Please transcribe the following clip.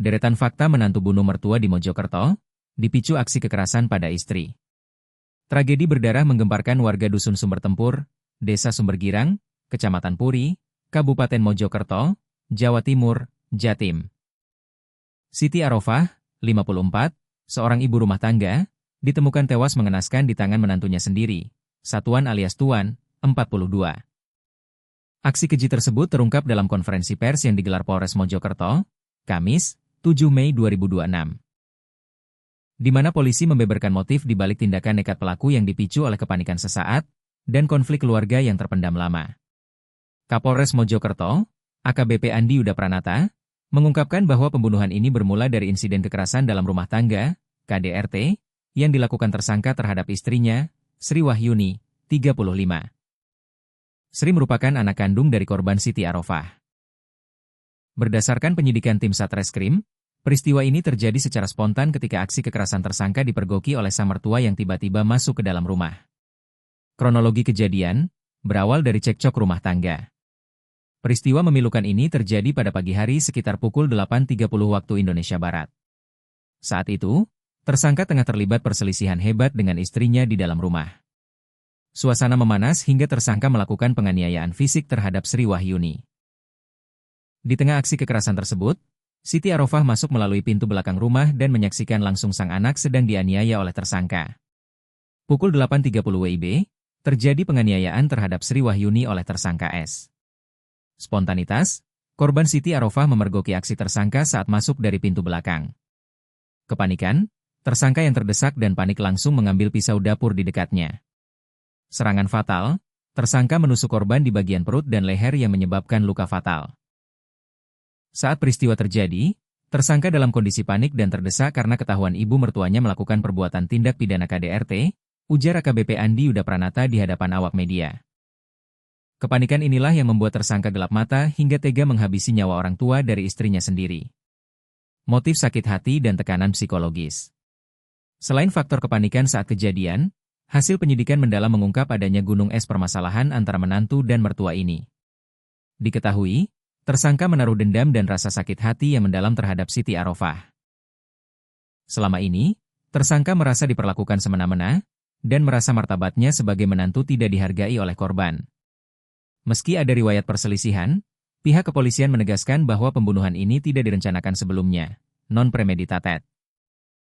deretan fakta menantu bunuh mertua di Mojokerto, dipicu aksi kekerasan pada istri. Tragedi berdarah menggemparkan warga Dusun Sumber Tempur, Desa Sumbergirang, Kecamatan Puri, Kabupaten Mojokerto, Jawa Timur, Jatim. Siti Arofah, 54, seorang ibu rumah tangga, ditemukan tewas mengenaskan di tangan menantunya sendiri, Satuan alias Tuan, 42. Aksi keji tersebut terungkap dalam konferensi pers yang digelar Polres Mojokerto, Kamis, 7 Mei 2026. Di mana polisi membeberkan motif di balik tindakan nekat pelaku yang dipicu oleh kepanikan sesaat dan konflik keluarga yang terpendam lama. Kapolres Mojokerto, AKBP Andi Yuda Pranata, mengungkapkan bahwa pembunuhan ini bermula dari insiden kekerasan dalam rumah tangga, KDRT, yang dilakukan tersangka terhadap istrinya, Sri Wahyuni, 35. Sri merupakan anak kandung dari korban Siti Arofah. Berdasarkan penyidikan tim Satreskrim, peristiwa ini terjadi secara spontan ketika aksi kekerasan tersangka dipergoki oleh sang mertua yang tiba-tiba masuk ke dalam rumah. Kronologi kejadian berawal dari cekcok rumah tangga. Peristiwa memilukan ini terjadi pada pagi hari sekitar pukul 8.30 waktu Indonesia Barat. Saat itu, tersangka tengah terlibat perselisihan hebat dengan istrinya di dalam rumah. Suasana memanas hingga tersangka melakukan penganiayaan fisik terhadap Sri Wahyuni. Di tengah aksi kekerasan tersebut, Siti Arofah masuk melalui pintu belakang rumah dan menyaksikan langsung sang anak sedang dianiaya oleh tersangka. Pukul 8.30 WIB, terjadi penganiayaan terhadap Sri Wahyuni oleh tersangka S. Spontanitas, korban Siti Arofah memergoki aksi tersangka saat masuk dari pintu belakang. Kepanikan, tersangka yang terdesak dan panik langsung mengambil pisau dapur di dekatnya. Serangan fatal, tersangka menusuk korban di bagian perut dan leher yang menyebabkan luka fatal. Saat peristiwa terjadi, tersangka dalam kondisi panik dan terdesak karena ketahuan ibu mertuanya melakukan perbuatan tindak pidana KDRT, ujar AKBP Andi Yuda Pranata di hadapan awak media. Kepanikan inilah yang membuat tersangka gelap mata hingga tega menghabisi nyawa orang tua dari istrinya sendiri. Motif sakit hati dan tekanan psikologis. Selain faktor kepanikan saat kejadian, hasil penyidikan mendalam mengungkap adanya gunung es permasalahan antara menantu dan mertua ini. Diketahui, tersangka menaruh dendam dan rasa sakit hati yang mendalam terhadap Siti Arofah. Selama ini, tersangka merasa diperlakukan semena-mena, dan merasa martabatnya sebagai menantu tidak dihargai oleh korban. Meski ada riwayat perselisihan, pihak kepolisian menegaskan bahwa pembunuhan ini tidak direncanakan sebelumnya, non-premeditated.